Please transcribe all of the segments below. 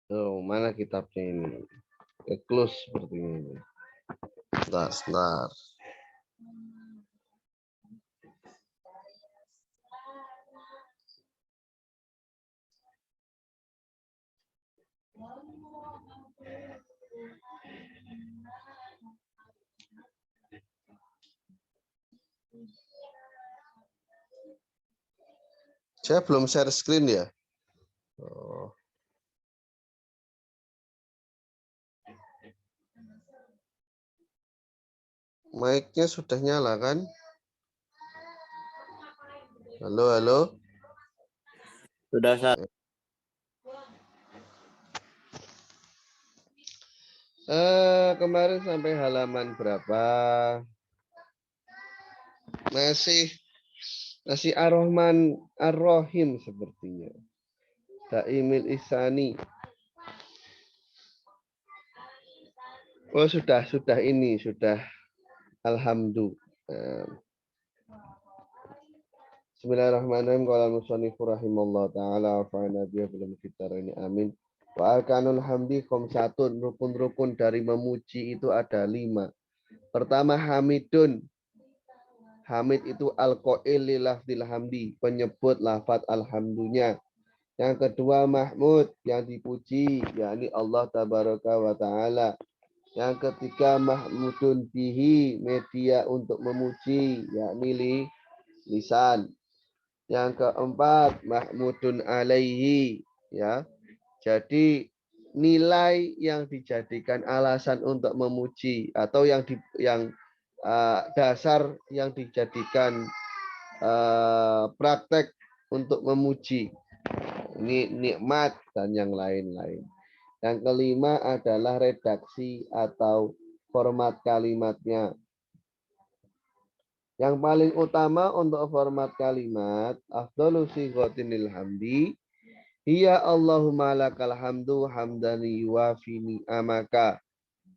Oh, mana kitabnya ini? Close seperti ini. Sebentar. Saya belum share screen ya. Oh. Mic-nya sudah nyala kan? Halo, halo. Sudah saat. Kemarin sampai halaman berapa? Masih Ar-Rahman Ar-Rahim sepertinya. Daimil Ihsani. Oh, sudah ini, sudah. Alhamdulillah. Bismillahirrahmanirrahim. Qala al-musannifu rahimallahu taala wa fa'ana bihi bil ini amin. Wa arkanul hamdi khamsatun, rukun-rukun dari memuji itu ada 5. Pertama hamidun. Hamid itu al-qail li lafzil hamdi, penyebut lafaz alhamdulillah. Yang kedua mahmud, yang dipuji, yakni Allah tabaraka wa taala. Yang ketiga mahmudun bihi, media untuk memuji, yakni lisan. Yang keempat mahmudun alaihi, ya. Jadi nilai yang dijadikan alasan untuk memuji atau yang dasar yang dijadikan praktek untuk memuji. Ini nikmat dan yang lain-lain. Yang kelima adalah redaksi atau format kalimatnya. Yang paling utama untuk format kalimat afdhalu sighatinil hamdi hiya Allahumma lakal hamdu hamdan yuwafi ni'amaka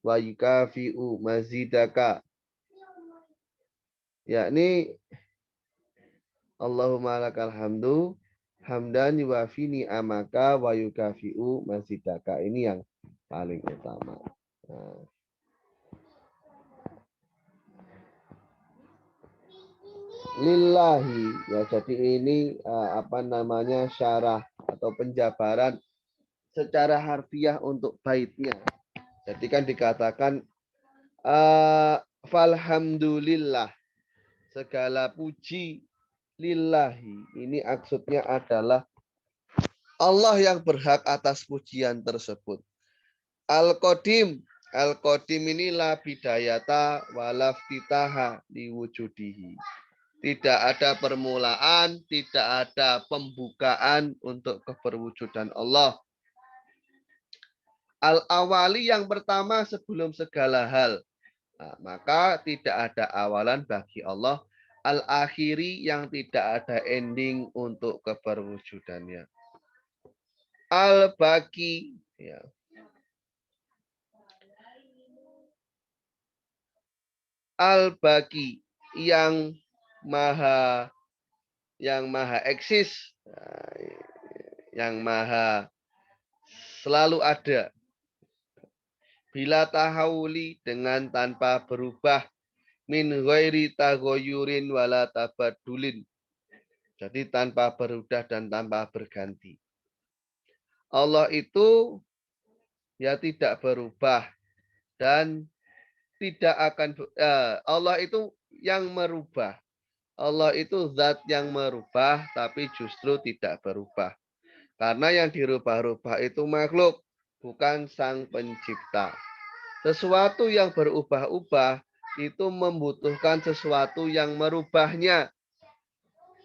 wa yukafi'u mazidaka. Yakni Allahumma lakal hamdu hamdan yuwafi ni'amaka wa yukafi'u mazidaka. Ini yang paling utama. Nah. Lillahi, ya, jadi ini syarah atau penjabaran secara harfiah untuk baitnya. Jadi kan dikatakan falhamdulillah, segala puji lillahi. Ini maksudnya adalah Allah yang berhak atas pujian tersebut. Al-Qadim, Al-Qadim ini la bidayata walaftitaha liwujudihi. Tidak ada permulaan, tidak ada pembukaan untuk keberwujudan Allah. Al-awali yang pertama sebelum segala hal. Nah, maka tidak ada awalan bagi Allah. Al-akhiri yang tidak ada ending untuk keberwujudannya. Al-baqi, ya. Al-baqi yang maha eksis, yang maha selalu ada. Bila tahawuli, dengan tanpa berubah, min ghairi taghayyurin wala tabadulin. Jadi tanpa berubah dan tanpa berganti. Allah itu ya tidak berubah dan tidak akan Allah itu yang merubah. Allah itu zat yang merubah tapi justru tidak berubah. Karena yang dirubah-rubah itu makhluk, bukan sang pencipta. Sesuatu yang berubah-ubah itu membutuhkan sesuatu yang merubahnya.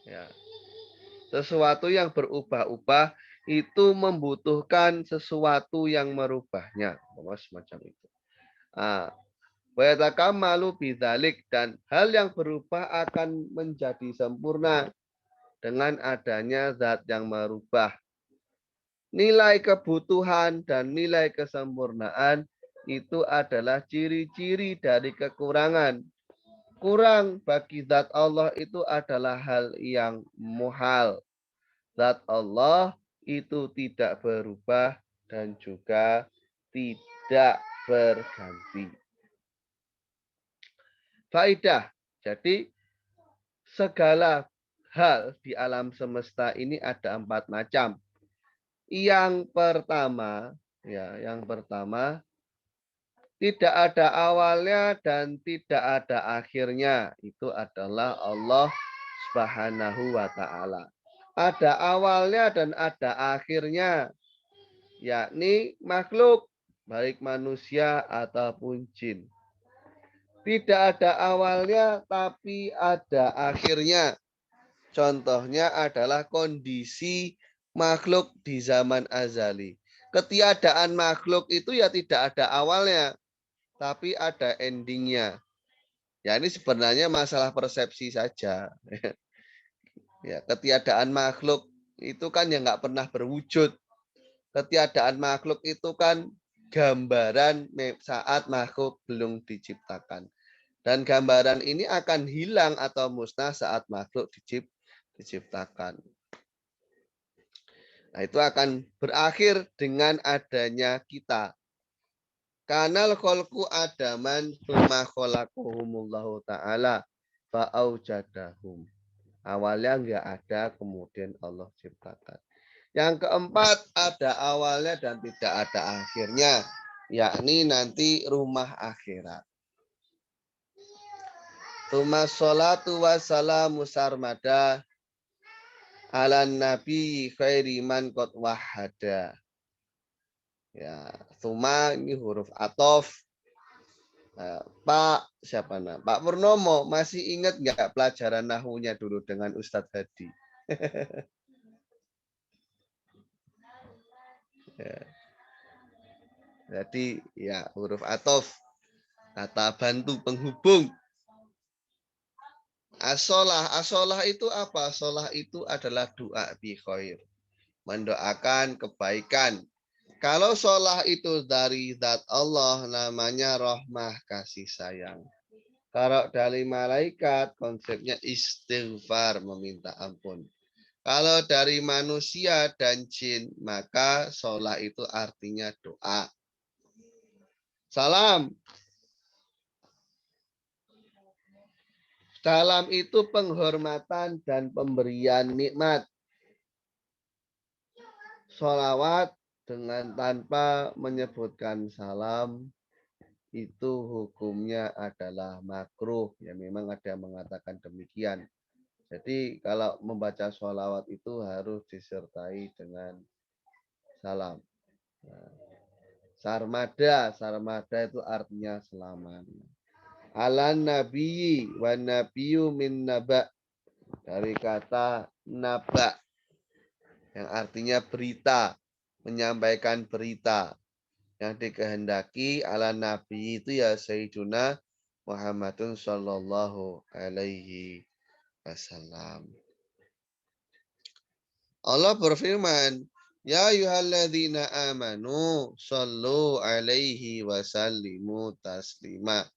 Ya. Sesuatu yang berubah-ubah itu membutuhkan sesuatu yang merubahnya. Semacam itu. Malu bidzalik, dan hal yang berubah akan menjadi sempurna dengan adanya zat yang merubah. Nilai kebutuhan dan nilai kesempurnaan itu adalah ciri-ciri dari kekurangan. Kurang bagi zat Allah itu adalah hal yang muhal. Zat Allah itu tidak berubah dan juga tidak berganti. Faidah. Jadi segala hal di alam semesta ini ada 4 macam. Yang pertama, tidak ada awalnya dan tidak ada akhirnya. Itu adalah Allah Subhanahu wa taala. Ada awalnya dan ada akhirnya, yakni makhluk baik manusia ataupun jin. Tidak ada awalnya tapi ada akhirnya. Contohnya adalah kondisi makhluk di zaman azali. Ketiadaan makhluk itu ya tidak ada awalnya, tapi ada endingnya. Ya ini sebenarnya masalah persepsi saja. Ya, ketiadaan makhluk itu kan yang nggak pernah berwujud. Ketiadaan makhluk itu kan gambaran saat makhluk belum diciptakan. Dan gambaran ini akan hilang atau musnah saat makhluk diciptakan. Nah, itu akan berakhir dengan adanya kita. Kanal kholku adaman tsumma khalaqahumullahu ta'ala fa'aujadahum. Awalnya enggak ada, kemudian Allah ciptakan. Yang keempat, ada awalnya dan tidak ada akhirnya, yakni nanti rumah akhirat. Tsumma sholatu wassalamu sarmada ala nabi khairi man qad wahada. Ya, tsumma ini huruf atof. Pak siapa nama? Pak Purnomo masih ingat nggak pelajaran nahunya dulu dengan Ustadz Hadi? Ya. Jadi ya huruf atof, kata bantu penghubung. Asolah itu apa? Asolah itu adalah doa bi khair. Mendoakan kebaikan. Kalau sholah itu dari zat Allah, namanya rahmah, kasih sayang. Kalau dari malaikat, konsepnya istighfar, meminta ampun. Kalau dari manusia dan jin, maka sholah itu artinya doa. Salam. Salam itu penghormatan dan pemberian nikmat. Sholawat dengan tanpa menyebutkan salam itu hukumnya adalah makruh. Ya memang ada yang mengatakan demikian. Jadi kalau membaca sholawat itu harus disertai dengan salam. Nah, sarmada itu artinya selamat. Alan nabiyyi wa nabiyyu min naba, dari kata naba yang artinya berita, menyampaikan berita. Yang dikehendaki ala nabi itu ya Sayyiduna Muhammadun sallallahu alaihi wasallam. Allah berfirman, ya ayyuhalladzina amanu sallu alaihi wasallimu taslima.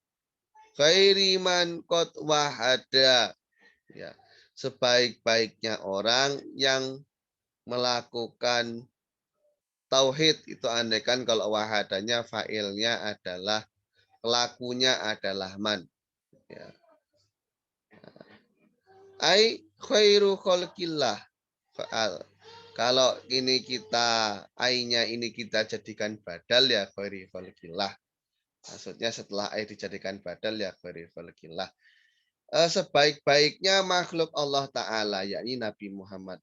Khairi man qad wahada. Ya, sebaik-baiknya orang yang melakukan tauhid itu, andaikan kalau wahadanya fa'ilnya adalah, pelakunya adalah man. Ya. Ai khairu khalqillah. Kalau ini kita ainya ini kita jadikan badal ya khairi khalqillah. Maksudnya setelah ai dijadikan badal ya khairi khalqillah. Sebaik-baiknya makhluk Allah Ta'ala, yakni Nabi Muhammad.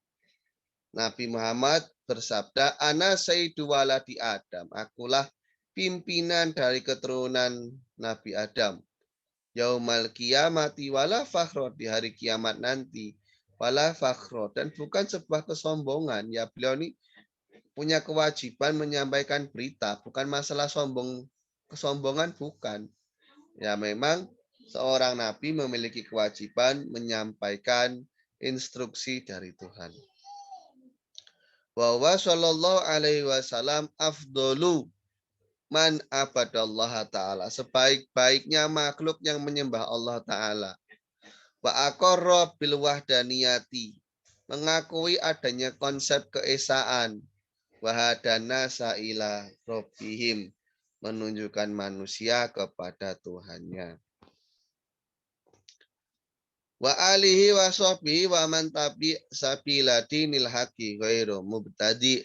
Nabi Muhammad bersabda, Ana sayyidu waladi Adam. Akulah pimpinan dari keturunan Nabi Adam. Yaumal kiamati wala fakhro, di hari kiamat nanti. Wala fakhro, dan bukan sebuah kesombongan. Ya beliau ini punya kewajiban menyampaikan berita. Bukan masalah kesombongan bukan. Ya memang seorang nabi memiliki kewajiban menyampaikan instruksi dari Tuhan. Wa sallallahu alaihi wasallam afdolu man abadallah ta'ala. Sebaik-baiknya makhluk yang menyembah Allah Ta'ala. Wa aqarra bil wahdaniyati. Mengakui adanya konsep keesaan. Wahadana sa'ila robbihim, menunjukkan manusia kepada Tuhannya. Wa alihi wa sahbihi wa man tabi sabila dinil haqi ghairu mubtadi.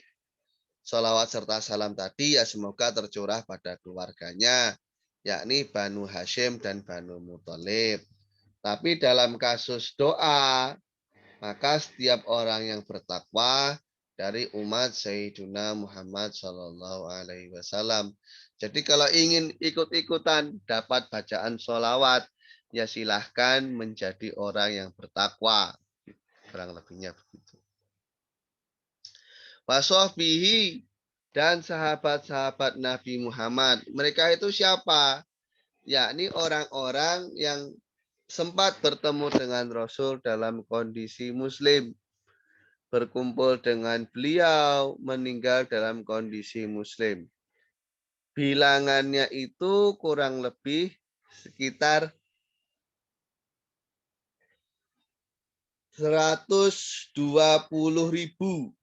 Salawat serta salam tadi ya semoga tercurah pada keluarganya, yakni Banu Hashim dan Banu Muthalib. Tapi dalam kasus doa, maka setiap orang yang bertakwa dari umat Sayyidina Muhammad Sallallahu Alaihi Wasallam. Jadi kalau ingin ikut-ikutan dapat bacaan sholawat, ya silahkan menjadi orang yang bertakwa. Kurang lebihnya begitu. Wasofbihi dan sahabat-sahabat Nabi Muhammad. Mereka itu siapa? Yakni orang-orang yang sempat bertemu dengan Rasul dalam kondisi Muslim. Berkumpul dengan beliau, meninggal dalam kondisi Muslim. Bilangannya itu kurang lebih sekitar 120.000.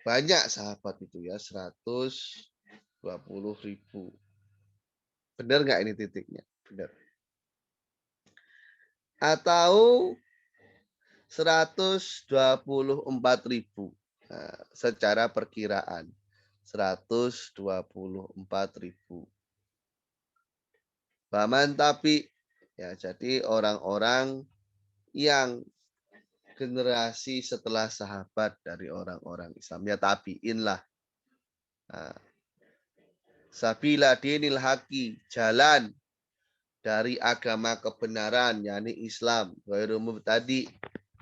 Banyak sahabat itu ya, 120.000. Benar nggak ini titiknya? Benar. Atau 124.000. Nah, secara perkiraan 124.000. Baman tapi ya jadi orang-orang yang generasi setelah sahabat dari orang-orang Islam ya tabiin lah. Nah, sabila dinil haqi, jalan dari agama kebenaran yakni Islam, ghairu mubtadi,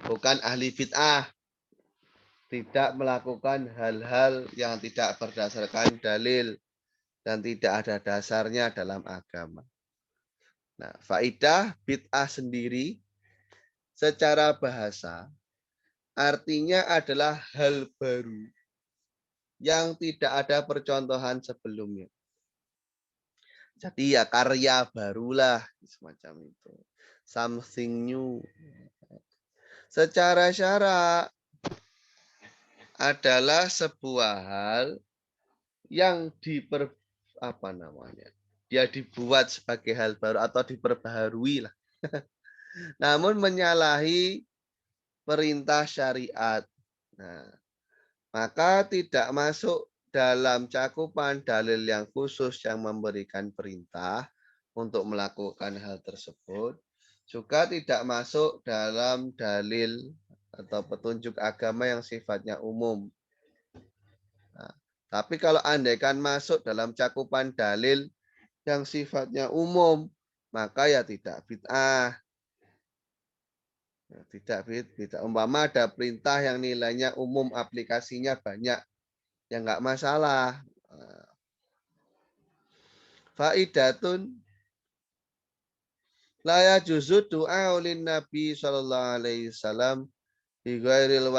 bukan ahli bid'ah, tidak melakukan hal-hal yang tidak berdasarkan dalil dan tidak ada dasarnya dalam agama. Nah, faidah bid'ah sendiri secara bahasa artinya adalah hal baru yang tidak ada percontohan sebelumnya. Jadi ya karya barulah semacam itu. Something new. Secara syara adalah sebuah hal yang dia dibuat sebagai hal baru atau diperbaharui lah. Namun menyalahi perintah syariat. Nah, maka tidak masuk dalam cakupan dalil yang khusus yang memberikan perintah untuk melakukan hal tersebut. Juga tidak masuk dalam dalil atau petunjuk agama yang sifatnya umum. Nah, tapi kalau andaikan masuk dalam cakupan dalil yang sifatnya umum, maka ya tidak bid'ah. Tidak bid'ah. Umpama ada perintah yang nilainya umum, aplikasinya banyak, ya nggak masalah. Faidatun la yajuzu du'a ulin Nabi sallallahu alaihi wasallam bi ghairil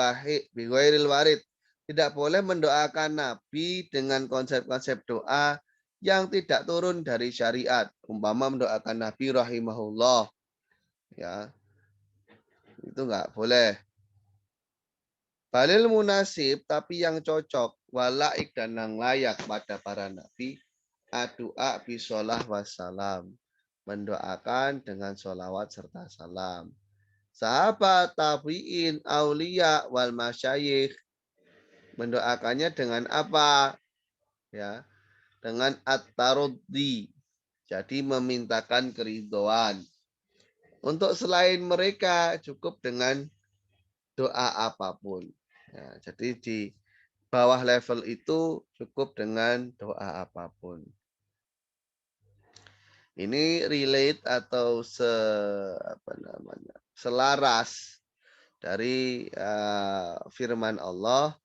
warid. Tidak boleh mendoakan Nabi dengan konsep-konsep doa yang tidak turun dari syariat. Umpama mendoakan Nabi rahimahullah. Ya. Itu enggak boleh. Balil munasib tapi yang cocok walaik dan yang layak pada para nabi adua bisolah wassalam, mendoakan dengan sholawat serta salam. Sahabat tabiin aulia wal masyayikh mendoakannya dengan apa? Ya, dengan at-taruddi. Jadi memintakan keridhaan. Untuk selain mereka cukup dengan doa apapun. Ya, jadi di bawah level itu cukup dengan doa apapun. Ini relate atau selaras dari firman Allah.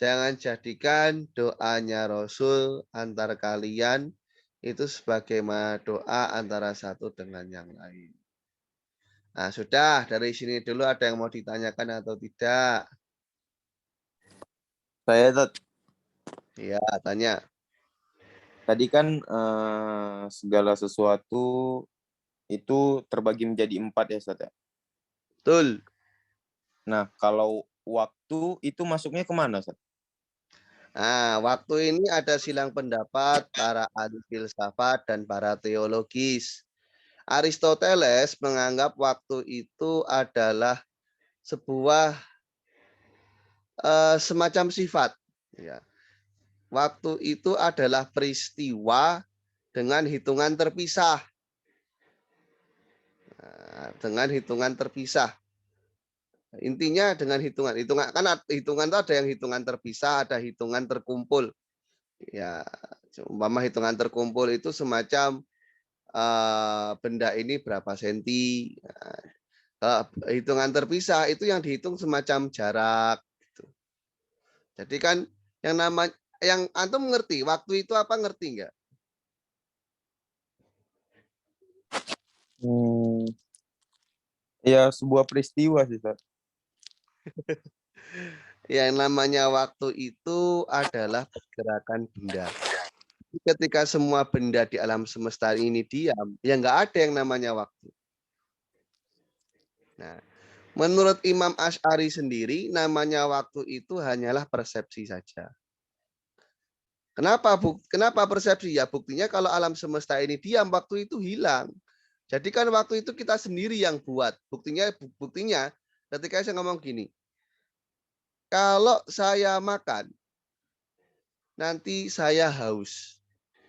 Jangan jadikan doanya Rasul antar kalian itu sebagai doa antara satu dengan yang lain. Nah, sudah dari sini dulu ada yang mau ditanyakan atau tidak? Saya Iya, tanya. tadi kan segala sesuatu itu terbagi menjadi 4 ya, Ustaz ya. Betul. Nah, kalau waktu itu masuknya kemana, Ustaz? Nah, waktu ini ada silang pendapat para ahli filsafat dan para teologis. Aristoteles menganggap waktu itu adalah sebuah semacam sifat. Ya. Waktu itu adalah peristiwa dengan hitungan terpisah. Nah, dengan hitungan terpisah. Intinya dengan hitungan kan hitungan itu ada yang hitungan terpisah, ada hitungan terkumpul. Ya, umpama hitungan terkumpul itu semacam benda ini berapa senti. Hitungan terpisah itu yang dihitung semacam jarak. Gitu. Jadi kan yang antum ngerti waktu itu apa, ngerti nggak? Ya sebuah peristiwa sih, Ustaz. Yang namanya waktu itu adalah pergerakan benda. Ketika semua benda di alam semesta ini diam, ya nggak ada yang namanya waktu. Nah, menurut Imam Asy'ari sendiri, namanya waktu itu hanyalah persepsi saja. Kenapa persepsi? Ya buktinya kalau alam semesta ini diam, waktu itu hilang. Jadi kan waktu itu kita sendiri yang buat. Buktinya ketika saya ngomong gini, kalau saya makan, nanti saya haus.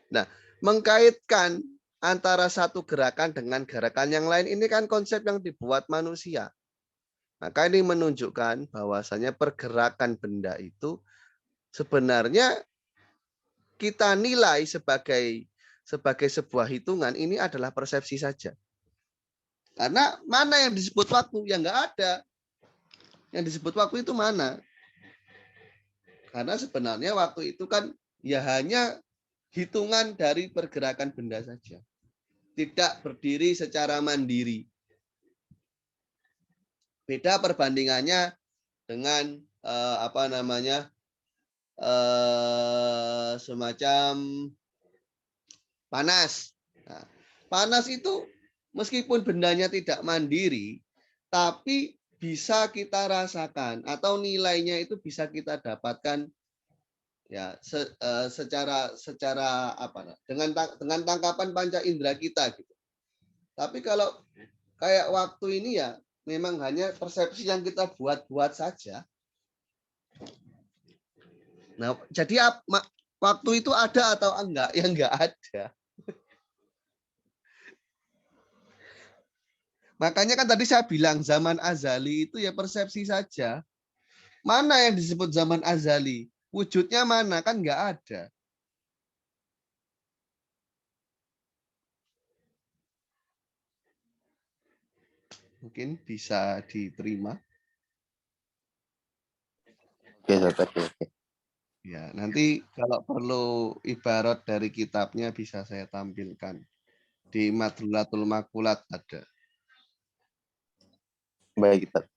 Nah, mengkaitkan antara satu gerakan dengan gerakan yang lain ini kan konsep yang dibuat manusia. Maka ini menunjukkan bahwasanya pergerakan benda itu sebenarnya kita nilai sebagai sebuah hitungan ini adalah persepsi saja. Karena mana yang disebut waktu? Ya nggak ada. Yang disebut waktu itu mana? Karena sebenarnya waktu itu kan ya hanya hitungan dari pergerakan benda saja. Tidak berdiri secara mandiri. Beda perbandingannya dengan semacam panas. Nah, panas itu meskipun bendanya tidak mandiri, tapi bisa kita rasakan atau nilainya itu bisa kita dapatkan ya secara apa dengan tangkapan panca indera kita gitu. Tapi kalau kayak waktu ini ya memang hanya persepsi yang kita buat-buat saja. Nah, jadi waktu itu ada atau enggak? Ya enggak ada. Makanya kan tadi saya bilang zaman azali itu ya persepsi saja. Mana yang disebut zaman azali? Wujudnya mana? Kan enggak ada. Mungkin bisa diterima. Oke, Ustaz. Oke. Ya, nanti kalau perlu ibarat dari kitabnya bisa saya tampilkan. Di Madrulatul Makulat ada. Baik, Ustaz.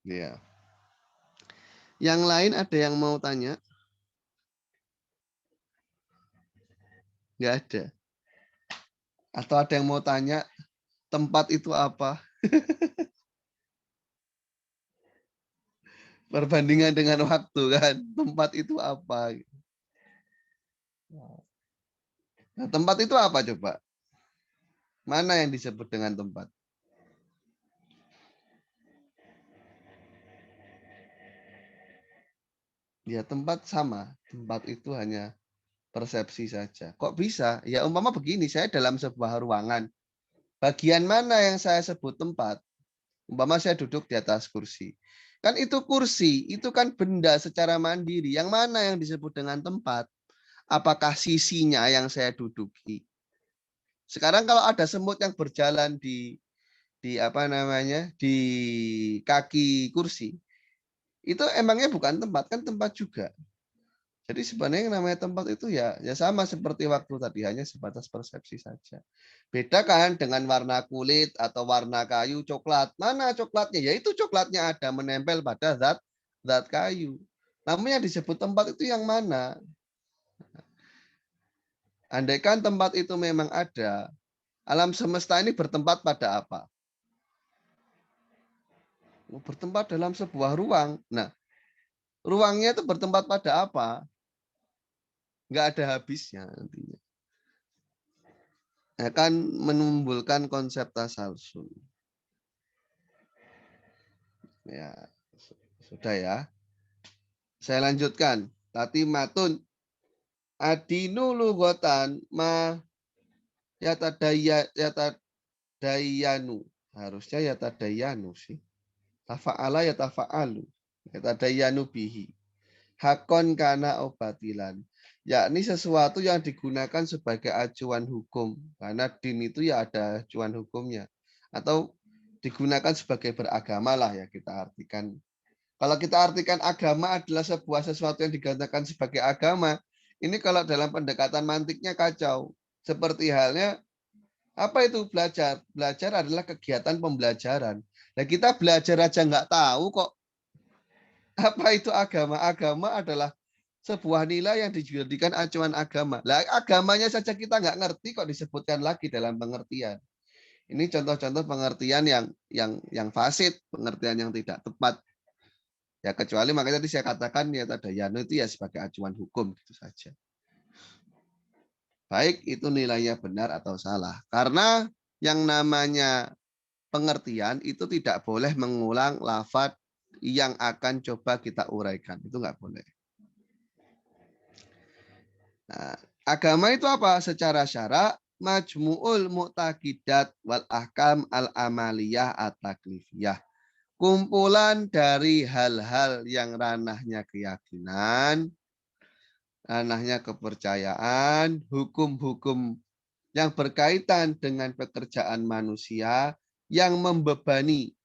Ya. Yang lain ada yang mau tanya? Nggak ada. Atau ada yang mau tanya tempat itu apa? Perbandingan dengan waktu kan. Tempat itu apa? Nah, tempat itu apa coba? Mana yang disebut dengan tempat? Ya tempat sama. Tempat itu hanya persepsi saja. Kok bisa? Ya umpama begini, saya dalam sebuah ruangan. Bagian mana yang saya sebut tempat? Umpama saya duduk di atas kursi. Kan itu kursi, itu kan benda secara mandiri. Yang mana yang disebut dengan tempat? Apakah sisinya yang saya duduki? Sekarang kalau ada semut yang berjalan di kaki kursi, itu emangnya bukan tempat, kan tempat juga. Jadi sebenarnya yang namanya tempat itu ya sama seperti waktu tadi, hanya sebatas persepsi saja. Beda kan dengan warna kulit atau warna kayu, coklat. Mana coklatnya? Ya itu coklatnya ada menempel pada zat kayu. Namun yang disebut tempat itu yang mana? Andaikan tempat itu memang ada, alam semesta ini bertempat pada apa? Bertempat dalam sebuah ruang. Nah, ruangnya itu bertempat pada apa? nggak ada habisnya nantinya. Akan menimbulkan konsep tasalsul. Ya, sudah ya. Saya lanjutkan. Tatimatun adinu lugotan ma yatadayanu. Harusnya yatadayanu sih. Tafa'ala yatafa'alu. Yatadayanu bihi. Hakon kana obatilan. Yakni sesuatu yang digunakan sebagai acuan hukum. Karena din itu ya ada acuan hukumnya. Atau digunakan sebagai beragama lah ya kita artikan. Kalau kita artikan agama adalah sebuah sesuatu yang digunakan sebagai agama, ini kalau dalam pendekatan mantiknya kacau. Seperti halnya, apa itu belajar? Belajar adalah kegiatan pembelajaran. Nah kita belajar aja nggak tahu kok apa itu agama. Agama adalah sebuah nilai yang dijadikan acuan agama. Lah agamanya saja kita nggak ngerti kok disebutkan lagi dalam pengertian. Ini contoh-contoh pengertian yang fasid, pengertian yang tidak tepat. Ya kecuali makanya tadi saya katakan ya tadayanu itu ya sebagai acuan hukum gitu saja. Baik itu nilainya benar atau salah. Karena yang namanya pengertian itu tidak boleh mengulang lafaz yang akan coba kita uraikan. Itu nggak boleh. Nah, agama itu apa? Secara syarak majmu'ul mu'taqidat wal ahkam al-amaliyah at-taklifiyah. Kumpulan dari hal-hal yang ranahnya keyakinan, ranahnya kepercayaan, hukum-hukum yang berkaitan dengan pekerjaan manusia yang membebani,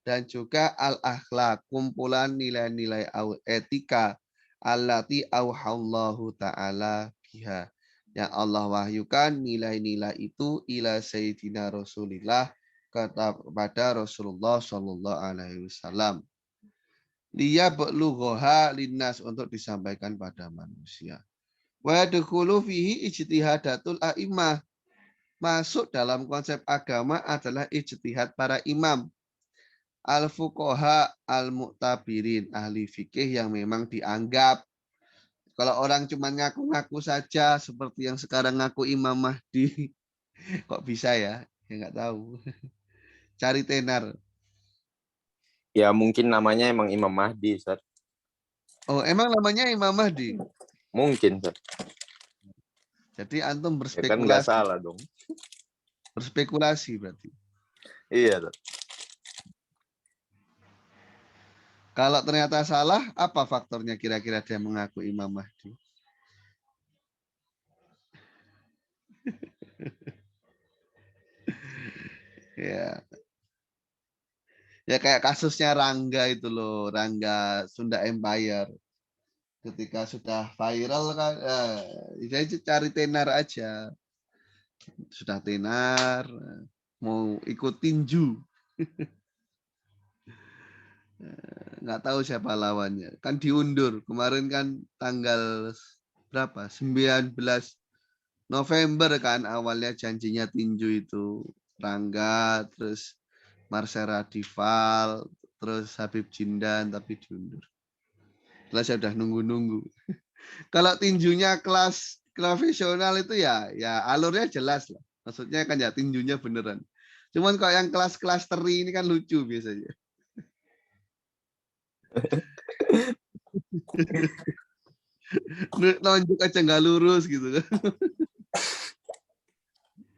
dan juga al-akhlak, kumpulan nilai-nilai etika allati auhallahu ta'ala biha. Yang Allah wahyukan nilai-nilai itu ila Sayyidina Rasulillah kepada Rasulullah Shallallahu Alaihi Wasallam. Dia belughoha linnas untuk disampaikan pada manusia. Wa yadkhulu fihi ijtihadatul a'immah. Masuk dalam konsep agama adalah ijtihad para imam. Al-fuqaha al-mu'tabirin, ahli fikih yang memang dianggap. Kalau orang cuma ngaku-ngaku saja seperti yang sekarang ngaku Imam Mahdi, kok bisa ya? Ya nggak tahu. Cari tenar. Ya mungkin namanya emang Imam Mahdi, Ustaz. Oh, emang namanya Imam Mahdi? Mungkin, Ustaz. Jadi antum Ya kan nggak berspekulasi. salah dong. Berspekulasi berarti. Iya, Ustaz. Kalau ternyata salah, apa faktornya kira-kira dia mengaku Imam Mahdi? Ya, ya kayak kasusnya Rangga itu loh, Rangga Sunda Empire. Ketika sudah viral kan, saya cari tenar aja. Sudah tenar, mau ikut tinju. Nggak tahu siapa lawannya. Kan diundur. Kemarin kan tanggal berapa? 19 November kan awalnya janjinya tinju itu. Rangga, terus Marcel Dival, terus Habib Jindan, tapi diundur. Kelas saya udah nunggu-nunggu. Kalau tinjunya kelas profesional itu ya alurnya jelas lah. Maksudnya kan ya tinjunya beneran. Cuman kalau yang kelas-kelas teri ini kan lucu biasanya. Nonjok aja nggak lurus gitu kan.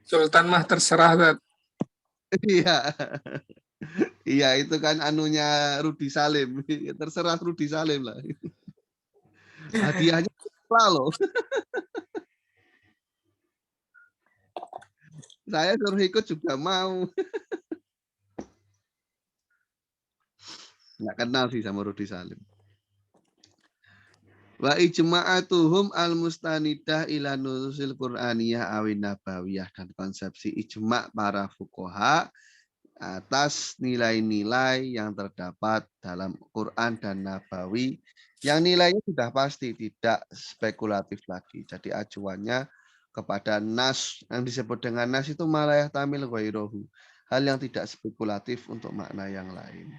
Sultan mah terserah, Tat. Iya. Iya itu kan anunya Rudi Salim. Terserah Rudi Salim lah. Hadiahnya loh. Saya suruh ikut juga mau. Nggak kenal sih sama Rudi Salim. Wa ijma'atuhum al-mustanidah ila nususil Qur'aniyah awin nabawiyah, dan konsepsi ijma' para fuqaha atas nilai-nilai yang terdapat dalam Quran dan Nabawi yang nilainya sudah pasti tidak spekulatif lagi. Jadi acuannya kepada nas, yang disebut dengan nas itu malayah tamil ghairohu, hal yang tidak spekulatif untuk makna yang lain.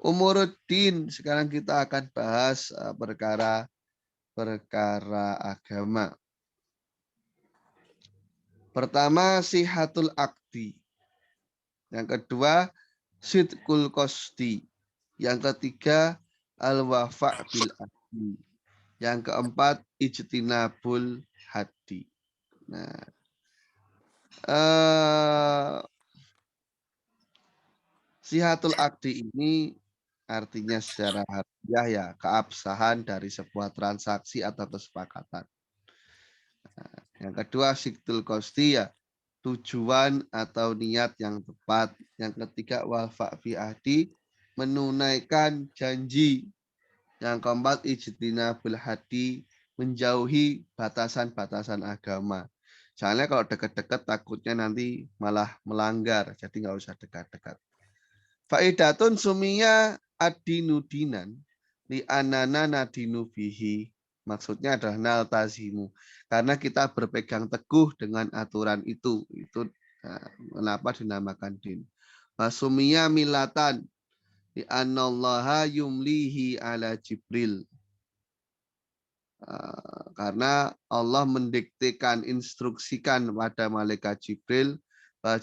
Umuruddin, sekarang kita akan bahas perkara perkara agama. Pertama, sihatul akdi. Yang kedua, sidqul qasdi. Yang ketiga, al-wafa' bil ahdi. Yang keempat, ijtinabul hadi. Nah, sihatul akdi ini artinya secara harfiah ya keabsahan dari sebuah transaksi atau kesepakatan. Nah, yang kedua, sidqul qasdi ya tujuan atau niat yang tepat. Yang ketiga, wafa' fi ahdi, menunaikan janji. Yang keempat, ijtinabul hadi, menjauhi batasan-batasan agama. Soalnya kalau dekat-dekat takutnya nanti malah melanggar, jadi nggak usah dekat-dekat. Faidatun sumia adinudinan li anana nadinu bihi. Maksudnya adalah naltazimu. Karena kita berpegang teguh dengan aturan itu. Itu kenapa dinamakan din. Wasumia milatan li anallaha yumlihi ala Jibril. Karena Allah mendiktekan, instruksikan pada malaikat Jibril,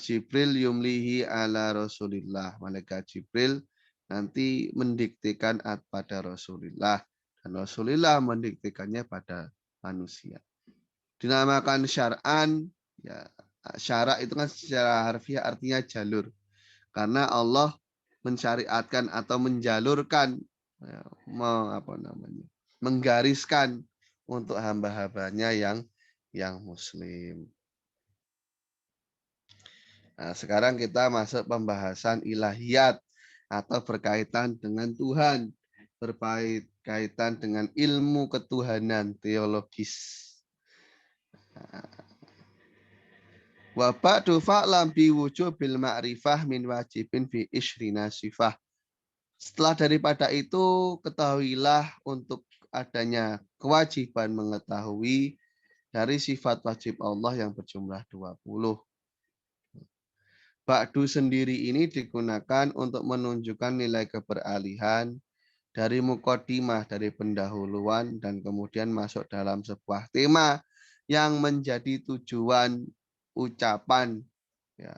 Jibril yumlihi ala Rasulillah. Malaikat Jibril nanti mendiktekan pada Rasulillah. Dan Rasulillah mendiktekannya pada manusia. Dinamakan syar'an, ya, syara' itu kan secara harfiah artinya jalur. Karena Allah mensyariatkan atau menjalurkan, ya, menggariskan untuk hamba-hambanya yang muslim. Nah, sekarang kita masuk pembahasan ilahiyat atau berkaitan dengan Tuhan, berkaitan dengan ilmu ketuhanan teologis. Wa ba'du fa'lam bi wujubil ma'rifah min wajibin fi ishrina sifah. Setelah daripada itu, ketahuilah untuk adanya kewajiban mengetahui dari sifat wajib Allah yang berjumlah 20. Ba'du sendiri ini digunakan untuk menunjukkan nilai keberalihan dari muqaddimah, dari pendahuluan, dan kemudian masuk dalam sebuah tema yang menjadi tujuan ucapan, ya,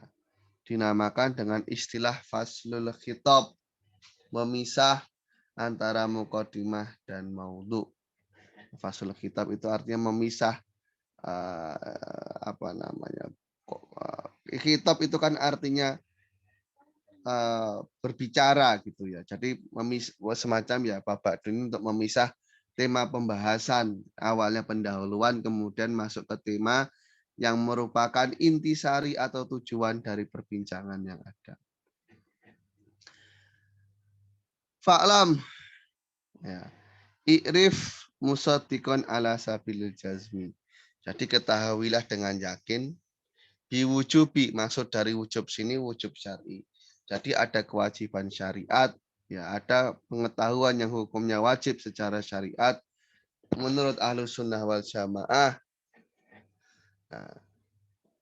dinamakan dengan istilah faslul khitab, memisah antara muqaddimah dan maudhu. Faslul khitab itu artinya memisah khitab itu kan artinya berbicara gitu ya. Jadi semacam ya babak ini untuk memisah tema pembahasan, awalnya pendahuluan kemudian masuk ke tema yang merupakan intisari atau tujuan dari perbincangan yang ada. Fa'lam, ya, i'rif musaddiqan ala sabilil jazmi. Jadi ketahuilah dengan yakin, biwujubi, maksud dari wujub sini wujub syar'i. Jadi ada kewajiban syariat, ya, ada pengetahuan yang hukumnya wajib secara syariat menurut Ahlus Sunnah wal Jamaah. Nah,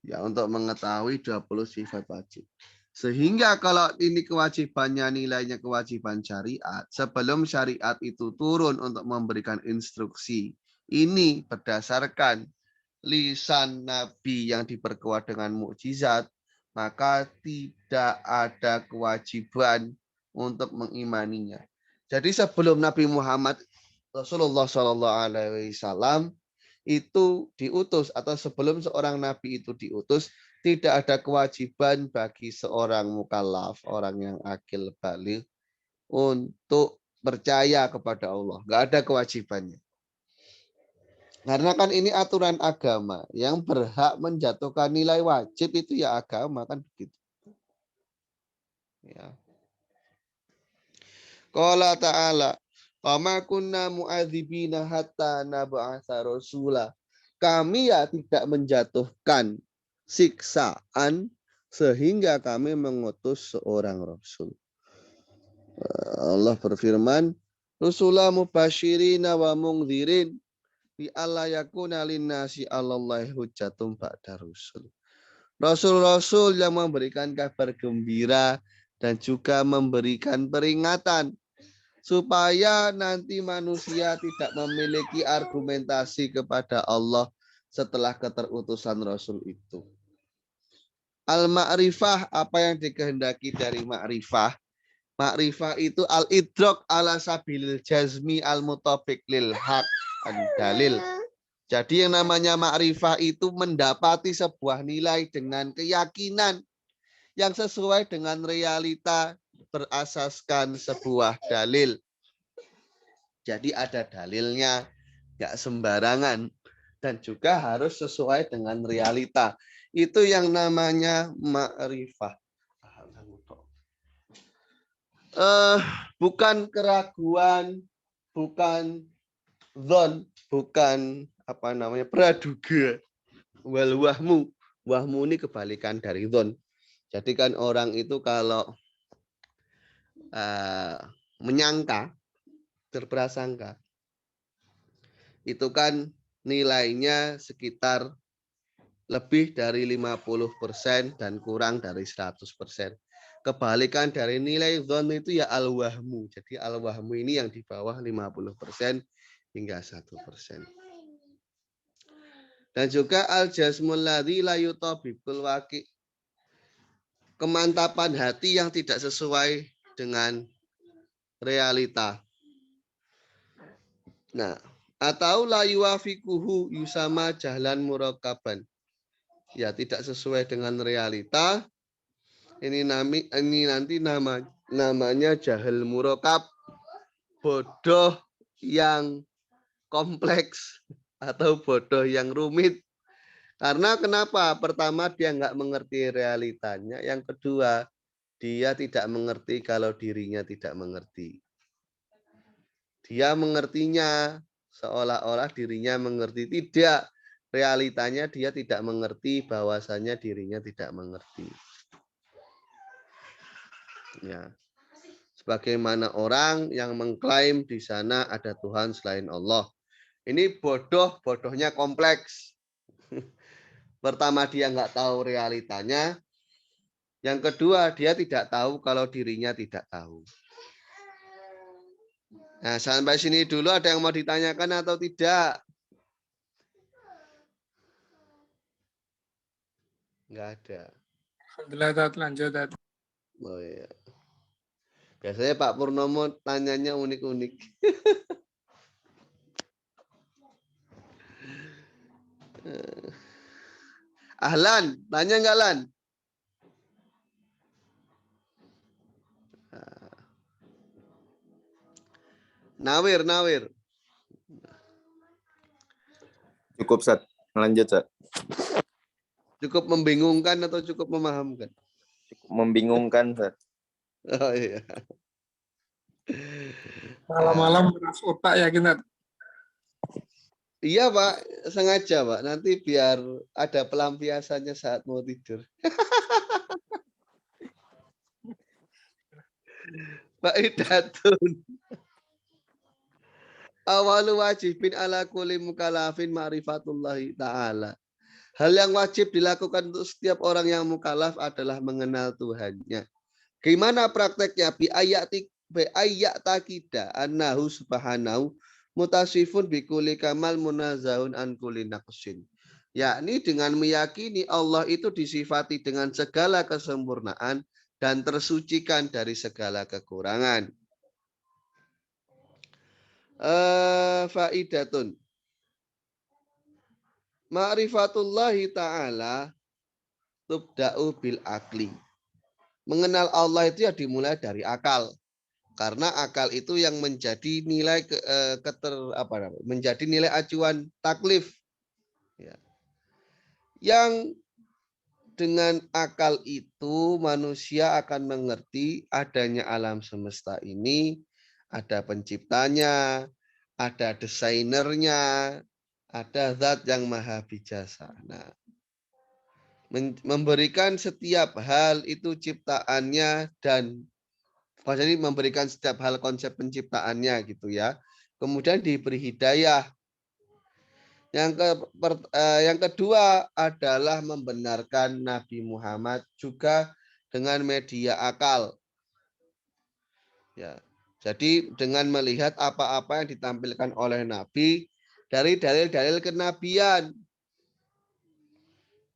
ya, untuk mengetahui 20 sifat wajib. Sehingga kalau ini kewajibannya nilainya kewajiban syariat, sebelum syariat itu turun untuk memberikan instruksi, ini berdasarkan lisan Nabi yang diperkuat dengan mukjizat, maka tidak ada kewajiban untuk mengimaninya. Jadi sebelum Nabi Muhammad Rasulullah SAW itu diutus, atau sebelum seorang Nabi itu diutus, tidak ada kewajiban bagi seorang mukallaf, orang yang akil baligh, untuk percaya kepada Allah. Nggak ada kewajibannya. Karena kan ini aturan agama, yang berhak menjatuhkan nilai wajib itu ya agama, kan begitu. Ya. Qala ta'ala, wa ma kunna mu'adzibina hatta nab'atsa rasula. Kami ya tidak menjatuhkan siksaan sehingga kami mengutus seorang rasul. Allah berfirman, Rusula mubasyirina wa mungdzirin bi alla yakuna linnasi 'alallahi hujjatun ba'da rusul. Rasul-rasul yang memberikan kabar gembira dan juga memberikan peringatan supaya nanti manusia tidak memiliki argumentasi kepada Allah setelah keterutusan Rasul itu. Al-ma'rifah, apa yang dikehendaki dari ma'rifah? Ma'rifah itu al-idrok ala sabilil jazmi al-mutafiq lil haq al-dalil. Jadi yang namanya ma'rifah itu mendapati sebuah nilai dengan keyakinan yang sesuai dengan realita berasaskan sebuah dalil. Jadi ada dalilnya, nggak sembarangan. Dan juga harus sesuai dengan realita. Itu yang namanya ma'rifah. Bukan keraguan, bukan dzon, bukan apa namanya praduga. Wal wahmu. Wahmu ini kebalikan dari dzon. Jadi kan orang itu kalau menyangka, berprasangka, itu kan nilainya sekitar lebih dari 50% dan kurang dari 100%. Kebalikan dari nilai dzon itu ya al-wahmu. Jadi al-wahmu ini yang di bawah 50% hingga 1%. Dan juga al-jazmul ladzi la yutabibul waqi'. Kemantapan hati yang tidak sesuai dengan realita. Nah, atau la yuwafiquhu yusama jahlan murakaban. Ya, tidak sesuai dengan realita. Ini nanti namanya jahil murakab, bodoh yang kompleks atau bodoh yang rumit. Karena kenapa? Pertama, dia nggak mengerti realitanya. Yang kedua, dia tidak mengerti kalau dirinya tidak mengerti. Dia mengertinya seolah-olah dirinya mengerti. Tidak. Realitanya dia tidak mengerti bahwasanya dirinya tidak mengerti. Ya. Sebagaimana orang yang mengklaim di sana ada Tuhan selain Allah. Ini bodohnya kompleks. Pertama, dia nggak tahu realitanya. Yang kedua, dia tidak tahu kalau dirinya tidak tahu. Nah, sampai sini dulu ada yang mau ditanyakan atau tidak? Nggak ada. Alhamdulillah, Tat. Lanjut, Tat. Oh iya. Biasanya Pak Purnomo tanyanya unik-unik. Ahlan, tanya nggak Lan? Nawir. Cukup, Sat. Lanjut, Sat. Cukup membingungkan atau cukup memahamkan? Cukup membingungkan, Sat. Oh iya. Malam-malam beras otak yakin, Tat. Iya Pak, sengaja Pak. Nanti biar ada pelampiasannya saat mau tidur. Pak Idatun. Awalu wajibin ala kulli mukallafin ma'rifatullahi ta'ala. Hal yang wajib dilakukan untuk setiap orang yang mukallaf adalah mengenal Tuhannya. Gimana prakteknya? Bi ayat takida annahu subhanahu mutasifun bi kulli kamal munazahun an kulli naqsin. Yakni dengan meyakini Allah itu disifati dengan segala kesempurnaan dan tersucikan dari segala kekurangan. Faidatun. Ma'rifatullahi ta'ala tubda'u bil akli. Mengenal Allah itu ya dimulai dari akal. Karena akal itu yang menjadi nilai menjadi nilai acuan taklif. Ya. Yang dengan akal itu manusia akan mengerti adanya alam semesta ini, ada penciptanya, ada desainernya, ada zat yang maha bijaksana. Memberikan setiap hal itu ciptaannya dan jadi memberikan setiap hal konsep penciptaannya gitu ya. Kemudian diberi hidayah. Yang kedua adalah membenarkan Nabi Muhammad juga dengan media akal. Ya. Jadi dengan melihat apa-apa yang ditampilkan oleh Nabi dari dalil-dalil kenabian.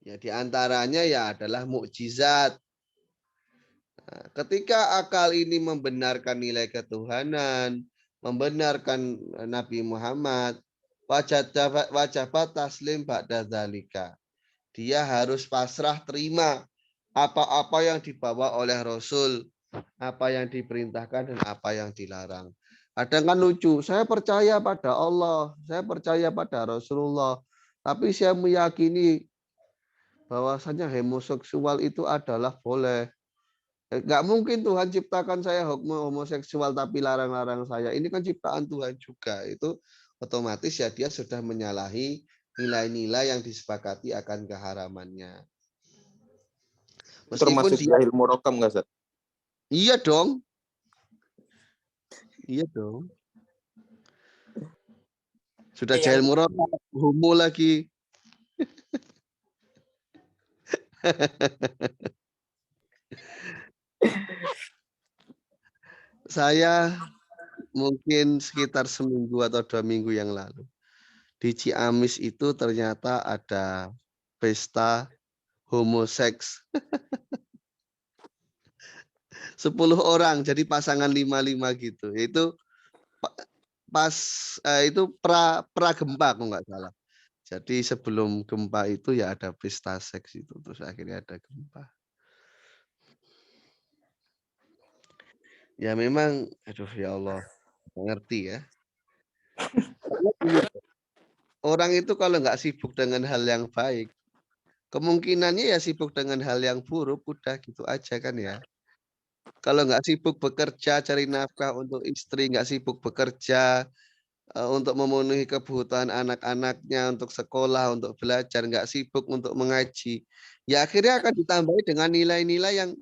Ya, di antaranya ya adalah mukjizat. Nah, ketika akal ini membenarkan nilai ketuhanan, membenarkan Nabi Muhammad, wajib taslim ba'da dzalika. Dia harus pasrah terima apa-apa yang dibawa oleh Rasul, apa yang diperintahkan dan apa yang dilarang. Kadang kan lucu, saya percaya pada Allah, saya percaya pada Rasulullah, tapi saya meyakini bahwasanya homoseksual itu adalah boleh. Nggak mungkin Tuhan ciptakan saya homoseksual tapi larang-larang saya. Ini kan ciptaan Tuhan juga. Itu otomatis ya dia sudah menyalahi nilai-nilai yang disepakati akan keharamannya. Meskipun Termasuk dia jahil murokam nggak, Sat? iya dong. Iya dong. Sudah jahil murah, homo lagi. Saya mungkin sekitar seminggu atau 2 minggu yang lalu. Di Ciamis itu ternyata ada pesta homoseks. 10 orang, jadi pasangan 5-5 gitu. Itu pas itu pra gempa kalau nggak salah. Jadi sebelum gempa itu ya ada pesta seks itu, terus akhirnya ada gempa. Ya memang, aduh ya Allah, ngerti ya. Orang itu kalau nggak sibuk dengan hal yang baik, kemungkinannya ya sibuk dengan hal yang buruk, udah gitu aja kan ya. Kalau nggak sibuk bekerja, cari nafkah untuk istri, nggak sibuk bekerja, untuk memenuhi kebutuhan anak-anaknya, untuk sekolah, untuk belajar, nggak sibuk untuk mengaji, ya akhirnya akan ditambahi dengan nilai-nilai yang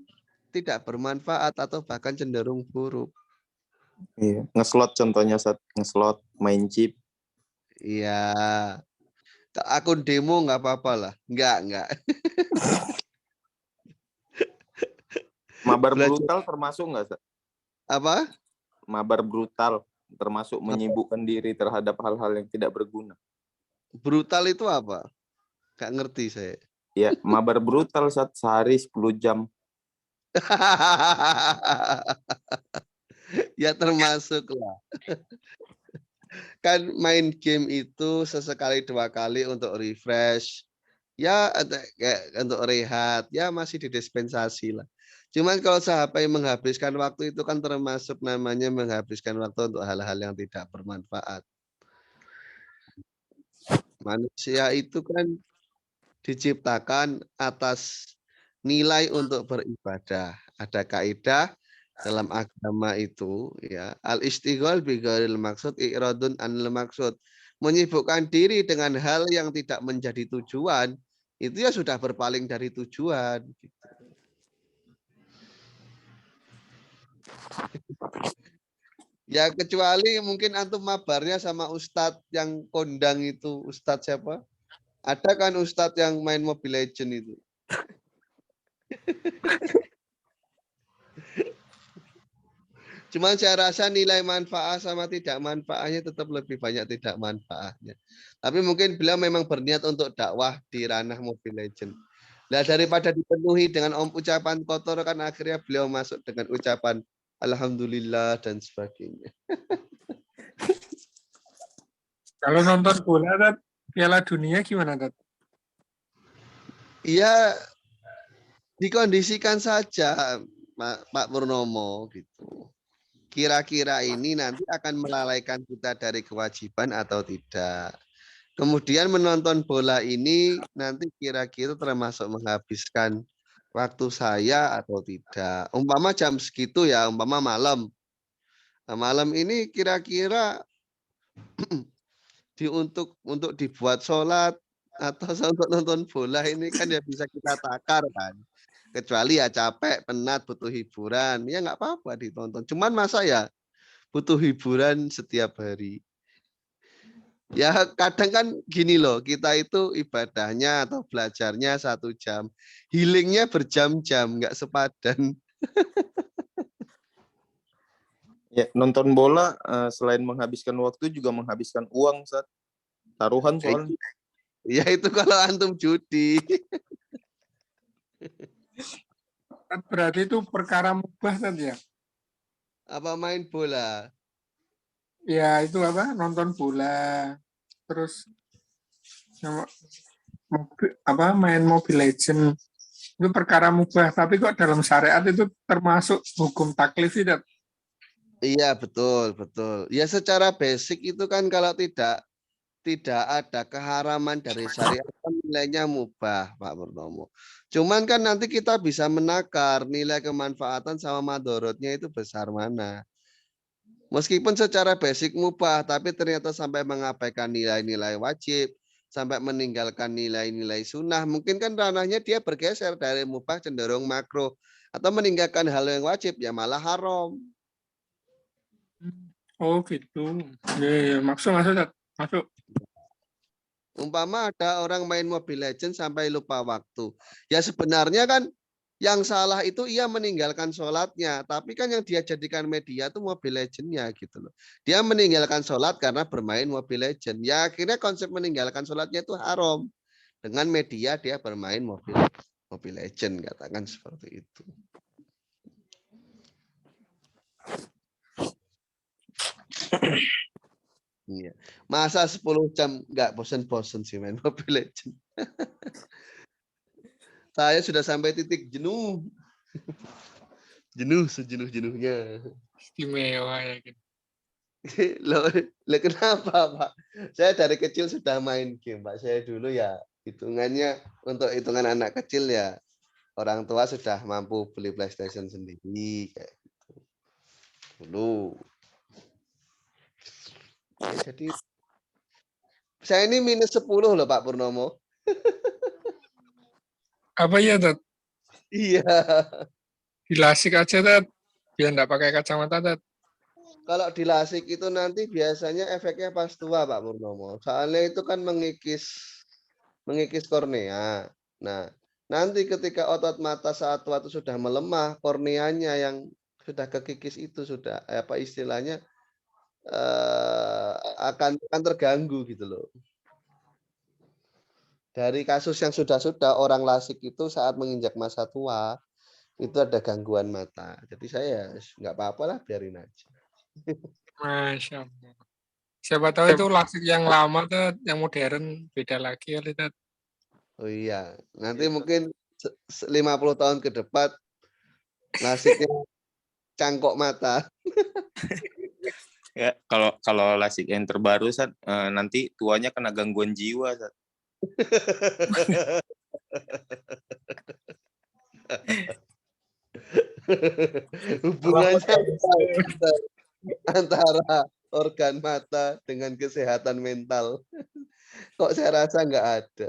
tidak bermanfaat atau bahkan cenderung buruk. Iya. Ngeslot contohnya, Sat. Ngeslot, main chip. Iya. Akun demo nggak apa-apa lah. Nggak. Mabar Belajar brutal termasuk nggak, Sat? apa? Mabar brutal termasuk menyibukkan diri terhadap hal-hal yang tidak berguna. Brutal itu apa? Nggak ngerti saya. Ya, mabar brutal, Sat. Sehari 10 jam. Ya termasuk lah. Kan main game itu sesekali 2 kali untuk refresh. Ya kayak untuk rehat, ya masih didispensasi lah. Cuman kalau sampai menghabiskan waktu itu kan termasuk namanya menghabiskan waktu untuk hal-hal yang tidak bermanfaat. Manusia itu kan diciptakan atas nilai untuk beribadah. Ada kaidah dalam agama itu ya, al-istighol bi ghairil maksud i'radun anil maksud. Menyibukkan diri dengan hal yang tidak menjadi tujuan, itu ya sudah berpaling dari tujuan. Ya kecuali mungkin antum mabarnya sama ustadz yang kondang itu, ustadz siapa? Ada kan ustadz yang main Mobile Legend itu. Cuman saya rasa nilai manfaat sama tidak manfaatnya tetap lebih banyak tidak manfaatnya. Tapi mungkin beliau memang berniat untuk dakwah di ranah Mobile Legend. Nah, daripada dipenuhi dengan ucapan kotor kan akhirnya beliau masuk dengan ucapan alhamdulillah dan sebagainya. Kalau nonton bola, Tat, Piala Dunia gimana, Tat? Iya, dikondisikan saja Pak Purnomo gitu. Kira-kira ini nanti akan melalaikan kita dari kewajiban atau tidak. Kemudian menonton bola ini nanti kira-kira termasuk menghabiskan waktu saya atau tidak. Umpama jam segitu ya, umpama malam. Nah, malam ini kira-kira untuk dibuat sholat atau untuk nonton bola ini kan ya bisa kita takar kan. Kecuali ya capek, penat, butuh hiburan. Ya nggak apa-apa ditonton. Cuman masa ya butuh hiburan setiap hari. Ya kadang kan gini loh, kita itu ibadahnya atau belajarnya 1 jam. Healingnya berjam-jam, nggak sepadan. Ya, nonton bola selain menghabiskan waktu juga menghabiskan uang, Ustaz. Taruhan soalnya. Ya itu kalau antum judi. Berarti itu perkara mubah tadi ya? Apa main bola? Ya itu apa? Nonton bola, terus sama apa main Mobile Legend itu perkara mubah. Tapi kok dalam syariat itu termasuk hukum taklif tidak? Iya betul betul. Ya secara basic itu kan kalau tidak ada keharaman dari syariat kan nilainya mubah Pak Purnomo. Cuman kan nanti kita bisa menakar nilai kemanfaatan sama madorotnya itu besar mana. Meskipun secara basic mubah, tapi ternyata sampai mengabaikan nilai-nilai wajib, sampai meninggalkan nilai-nilai sunnah. Mungkin kan ranahnya dia bergeser dari mubah cenderung makro. Atau meninggalkan hal yang wajib, ya malah haram. Oh gitu. Ya, masuk. Umpama ada orang main Mobile Legends sampai lupa waktu. Ya sebenarnya kan yang salah itu ia meninggalkan sholatnya. Tapi kan yang dia jadikan media itu Mobile Legends-nya gitu loh. Dia meninggalkan sholat karena bermain Mobile Legends. Ya akhirnya konsep meninggalkan sholatnya itu haram. Dengan media dia bermain Mobile Legends. Katakan seperti itu. Iya. Masa 10 jam nggak bosan-bosan sih main Mobile Legends. Saya sudah sampai titik jenuh. Jenuh sejenuh-jenuhnya. Istimewa ya gitu. Loh, kenapa Pak? Saya dari kecil sudah main game Pak. Saya dulu ya hitungannya untuk hitungan anak kecil ya orang tua sudah mampu beli PlayStation sendiri kayak gitu. Dulu. Ya, jadi saya ini minus 10 loh Pak Purnomo. Apa ya, Tat? Iya. Dilasik aja, Tat. Biar nggak pakai kacamata, Tat. Kalau di lasik itu nanti biasanya efeknya pas tua Pak Purnomo. Soalnya itu kan mengikis kornea. Nah, nanti ketika otot mata saat tua itu sudah melemah, korneanya yang sudah kekikis itu sudah apa istilahnya akan terganggu gitu loh. Dari kasus yang sudah orang lasik itu saat menginjak masa tua itu ada gangguan mata. Jadi saya nggak apa-apa lah biarin aja. Masya Allah. Siapa tahu itu lasik yang lama, Tat. Yang modern beda lagi kali, Tat. Oh iya, nanti mungkin 50 tahun ke depan lasiknya cangkok mata. Ya, kalau lasik yang terbaru, Ustaz, nanti tuanya kena gangguan jiwa, Ustaz. Hubungannya antara organ mata dengan kesehatan mental. Kok saya rasa nggak ada.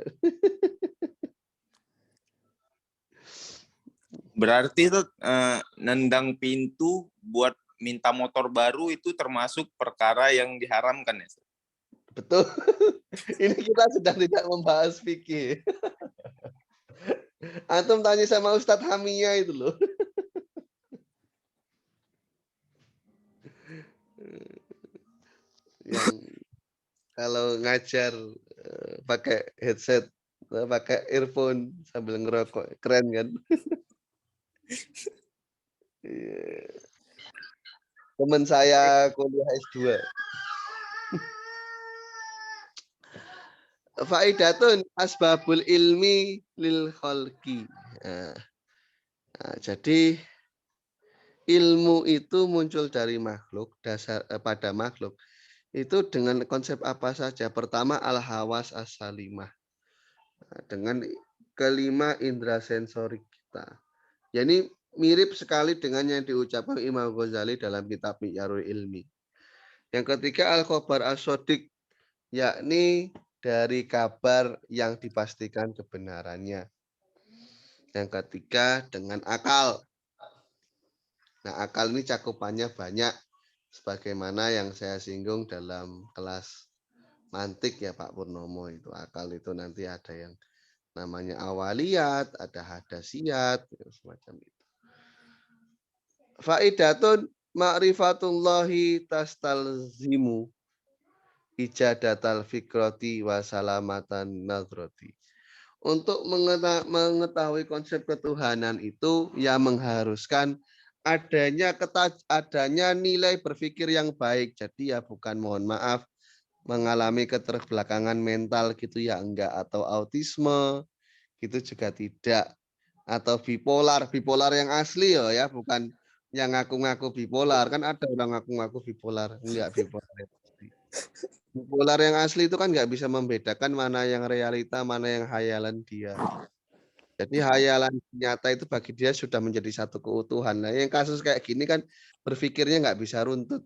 Berarti itu nendang pintu buat minta motor baru itu termasuk perkara yang diharamkan ya? Betul. Ini kita sedang tidak membahas fikih. Antum tanya sama Ustadz Hamia itu loh. Yang kalau ngajar pakai headset, pakai earphone sambil ngerokok, keren kan? Teman saya kuliah S2. Faidatun asbabul ilmi lil khalqi. Nah, jadi ilmu itu muncul dari makhluk pada makhluk itu dengan konsep apa saja. Pertama al-hawas as-salimah. Dengan kelima indera sensorik kita. Ya, ini mirip sekali dengan yang diucapkan Imam Ghazali dalam kitab Mi'yarul Ilmi. Yang ketiga al-khobar as-sodik, yakni dari kabar yang dipastikan kebenarannya. Yang ketiga dengan akal. Nah, akal ini cakupannya banyak sebagaimana yang saya singgung dalam kelas mantik ya Pak Purnomo itu. Akal itu nanti ada yang namanya awaliyat, ada hadasiyat, semacam itu. Faidatun ma'rifatullahi tastalzimu ijadatal fikrati wa salamatan nadrati. Untuk mengetahui konsep ketuhanan itu ya mengharuskan adanya nilai berpikir yang baik. Jadi ya bukan, mohon maaf, mengalami keterbelakangan mental gitu ya enggak, atau autisme gitu juga tidak, atau bipolar yang asli ya bukan yang ngaku-ngaku bipolar. Kan ada orang ngaku-ngaku bipolar, enggak bipolar yang asli. Bipolar yang asli itu kan nggak bisa membedakan mana yang realita, mana yang hayalan dia. Jadi hayalan nyata itu bagi dia sudah menjadi satu keutuhan. Nah, yang kasus kayak gini kan berpikirnya nggak bisa runtut.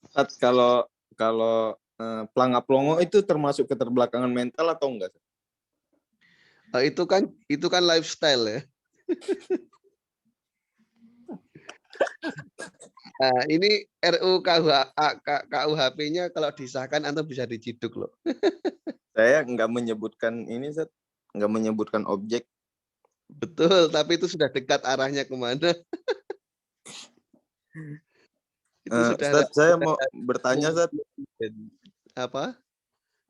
Ustaz, kalau pelangap-pelongo itu termasuk keterbelakangan mental atau enggak? Itu kan lifestyle ya. Nah, ini KUHP-nya kalau disahkan Anda bisa diciduk loh. Saya nggak menyebutkan ini, Ustaz. Nggak menyebutkan objek. Betul, tapi itu sudah dekat arahnya kemana. Itu sudah Ustaz, saya mau bertanya, Ustaz. Apa?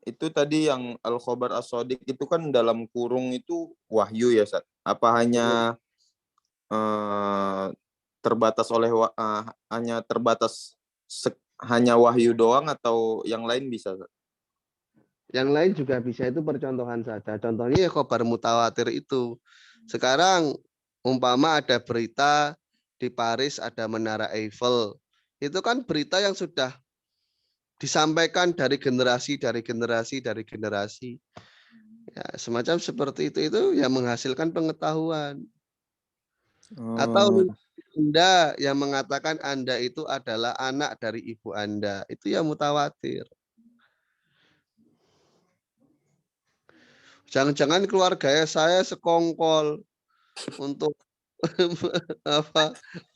Itu tadi yang Al-Khobar As-Shadiq itu kan dalam kurung itu wahyu ya, Ustaz? Apa hanya terbatas oleh hanya wahyu doang atau yang lain bisa, Ustaz? Yang lain juga bisa, itu percontohan saja. Contohnya ya khobar mutawatir itu. Sekarang umpama ada berita di Paris ada menara Eiffel. Itu kan berita yang sudah disampaikan dari generasi. Ya, semacam seperti itu yang menghasilkan pengetahuan. Atau Anda yang mengatakan Anda itu adalah anak dari ibu Anda. Itu ya mutawatir. Jangan-jangan keluarga saya sekongkol untuk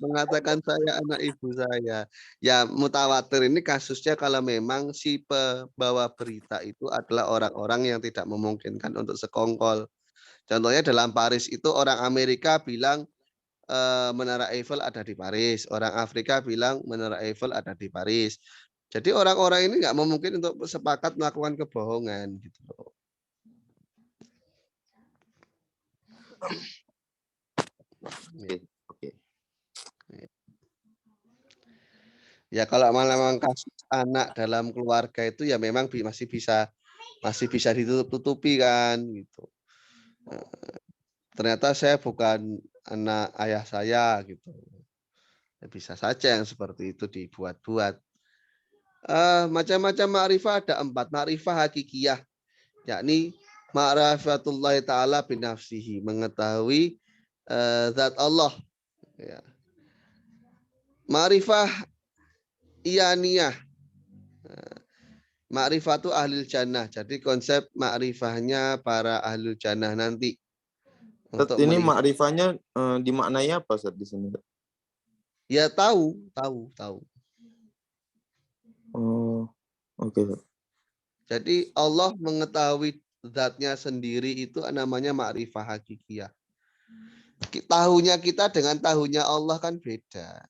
mengatakan saya anak ibu saya. Ya mutawatir ini kasusnya kalau memang si pembawa berita itu adalah orang-orang yang tidak memungkinkan untuk sekongkol. Contohnya dalam Paris itu orang Amerika bilang Menara Eiffel ada di Paris. Orang Afrika bilang Menara Eiffel ada di Paris. Jadi orang-orang ini nggak memungkinkan untuk sepakat melakukan kebohongan gitu loh. Oke. Ya kalau memang kasus anak dalam keluarga itu ya memang masih bisa ditutup-tutupi kan gitu. Ternyata saya bukan anak ayah saya gitu. Ya, bisa saja yang seperti itu dibuat-buat. Macam-macam ma'rifah ada 4. Ma'rifah hakikiyah, yakni ma'rifatullah ta'ala binafsihi, mengetahui zat Allah. Ya. Ma'rifah iyaniyah, ma'rifatu ahlil jannah. Jadi konsep ma'rifahnya para ahlul jannah nanti. Ustaz, ini makrifahnya dimaknai apa, Ustaz, di sini? Ya tahu. Oh, oke. Jadi Allah mengetahui zatnya sendiri itu namanya ma'rifah hakikiyah. Tahunya kita dengan tahunya Allah kan beda.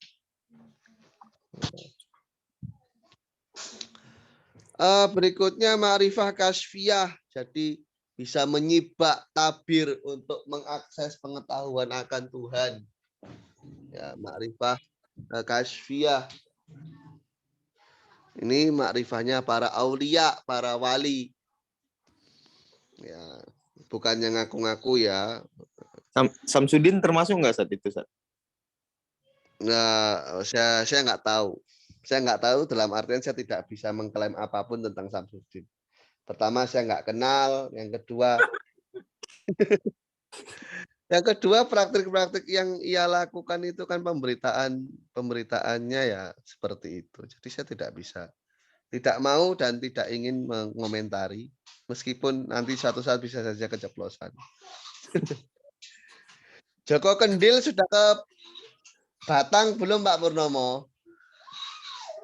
Berikutnya ma'rifah kasfiyah. Jadi bisa menyibak tabir untuk mengakses pengetahuan akan Tuhan. Ya, ma'rifah kasfiyah. Ini makrifahnya para aulia, para wali. Ya, bukan yang ngaku-ngaku ya. Samsudin termasuk nggak saat itu, Ustaz? Nah, saya nggak tahu. Saya nggak tahu dalam artian saya tidak bisa mengklaim apapun tentang Samsudin. Pertama, saya nggak kenal. Yang kedua, praktik-praktik yang ia lakukan itu kan pemberitaannya ya seperti itu. Jadi saya tidak mau dan tidak ingin mengomentari, meskipun nanti suatu saat bisa saja keceplosan. Joko Kendil sudah ke Batang belum, Pak Purnomo?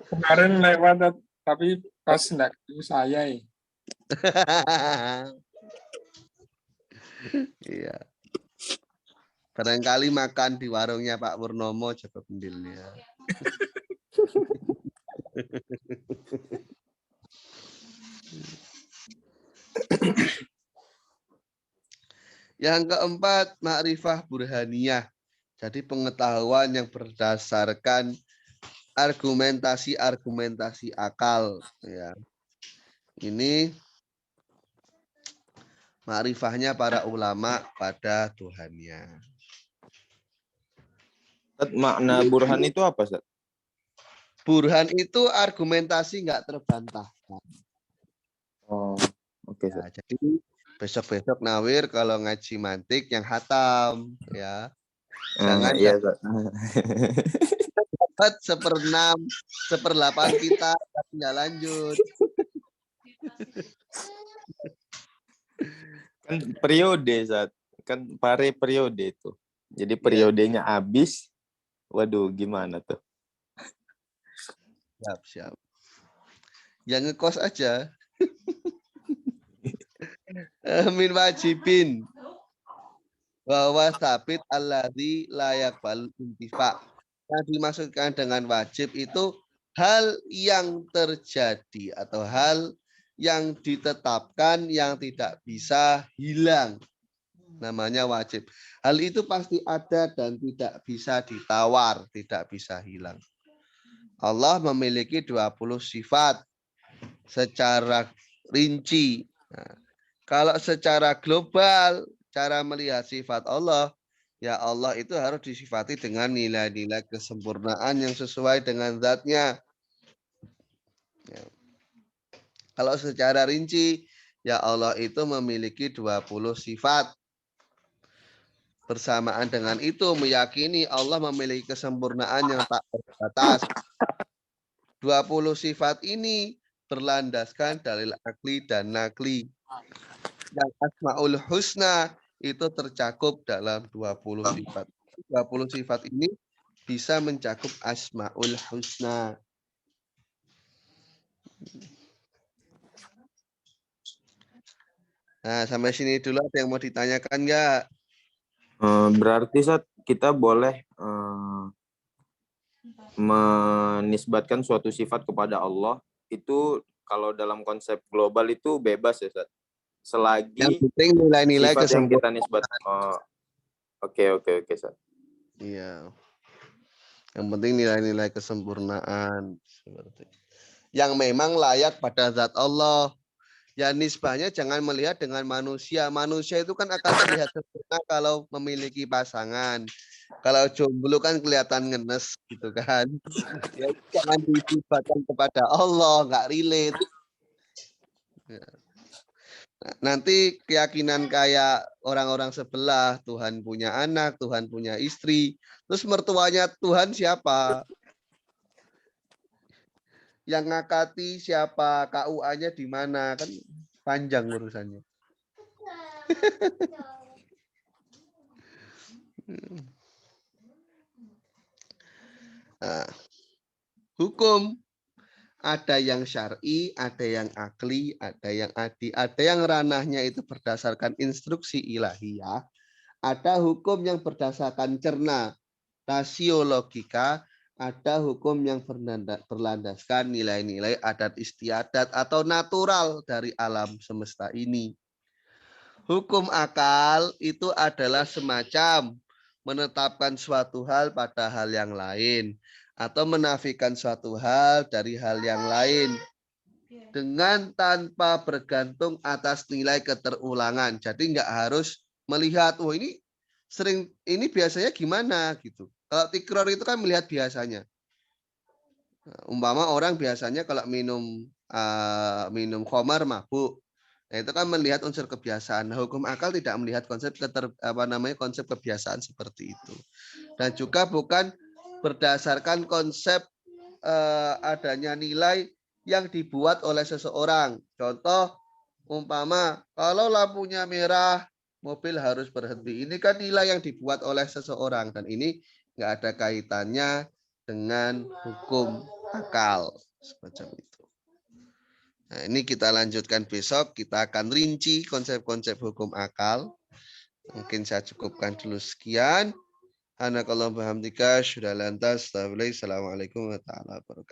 Kemarin lewat, tapi pas enggak ketemu saya ya. Iya. Barangkali makan di warungnya Pak Purnomo coba pendilnya. Yang keempat, ma'rifah burhaniyah. Jadi pengetahuan yang berdasarkan argumentasi akal. Ya. Ini ma'rifahnya para ulama pada Tuhannya. Makna burhan itu apa, Ustaz? Burhan itu argumentasi nggak terbantahkan. Oh, oke, Ya, Ustaz. jadi besok-besok Nawir kalau ngaji mantik yang hatam ya. Jangan Iya, Ustaz. dapat 1/6, 1/8 kita nggak lanjut. Kan periode, Ustaz. Kan pare periode itu. Jadi periodenya habis. Waduh, gimana tuh? Siap. Yang ngekos aja. Min wajibin bahwa sabit alladzi layak bal intifa. Yang dimaksudkan dengan wajib itu hal yang terjadi atau hal yang ditetapkan yang tidak bisa hilang. Namanya wajib. Hal itu pasti ada dan tidak bisa ditawar, tidak bisa hilang. Allah memiliki 20 sifat secara rinci. Nah, kalau secara global, cara melihat sifat Allah, ya Allah itu harus disifati dengan nilai-nilai kesempurnaan yang sesuai dengan zatnya. Ya. Kalau secara rinci, ya Allah itu memiliki 20 sifat. Bersamaan dengan itu, meyakini Allah memiliki kesempurnaan yang tak terbatas. 20 sifat ini berlandaskan dalil akli dan nakli. Dan Asmaul Husna itu tercakup dalam 20 sifat. 20 sifat ini bisa mencakup Asmaul Husna. Nah, sampai sini dulu ada yang mau ditanyakan nggak? Berarti, Ustaz, kita boleh menisbatkan suatu sifat kepada Allah itu kalau dalam konsep global itu bebas ya, Ustaz. Yang Selagi penting nilai-nilai sifat yang kita kesempurnaan. nisbat. Oke, Ustaz. Iya. Yang penting nilai-nilai kesempurnaan. Yang memang layak pada zat Allah. Ya nisbahnya jangan melihat dengan manusia. Manusia itu kan akan terlihat sempurna kalau memiliki pasangan. Kalau jomblo kan kelihatan ngenes gitu kan. Ya, jangan disifatkan kepada Allah, nggak relate. Ya. Nanti keyakinan kayak orang-orang sebelah, Tuhan punya anak, Tuhan punya istri. Terus mertuanya Tuhan siapa? Yang ngakati siapa? KUA-nya di mana? Kan panjang urusannya. Nah, hukum ada yang syar'i, ada yang akli, ada yang adi, ada yang ranahnya itu berdasarkan instruksi ilahiyah, ada hukum yang berdasarkan cerna, rasiologika, ada hukum yang berlandaskan nilai-nilai adat istiadat atau natural dari alam semesta ini. Hukum akal itu adalah semacam menetapkan suatu hal pada hal yang lain atau menafikan suatu hal dari hal yang lain dengan tanpa bergantung atas nilai keterulangan. Jadi nggak harus melihat, oh ini biasanya gimana gitu. Kalau tikror itu kan melihat biasanya. Umpama orang biasanya kalau minum khamar mabuk. Nah, itu kan melihat unsur kebiasaan. Nah, hukum akal tidak melihat konsep konsep kebiasaan seperti itu. Dan juga bukan berdasarkan konsep adanya nilai yang dibuat oleh seseorang. Contoh, umpama kalau lampunya merah, mobil harus berhenti. Ini kan nilai yang dibuat oleh seseorang dan ini nggak ada kaitannya dengan hukum akal semacam itu. Nah, ini kita lanjutkan besok. Kita akan rinci konsep-konsep hukum akal. Mungkin saya cukupkan dulu sekian. Hanakallahu bihamdika, syudah lantas, assalamualaikum warahmatullahi wabarakatuh.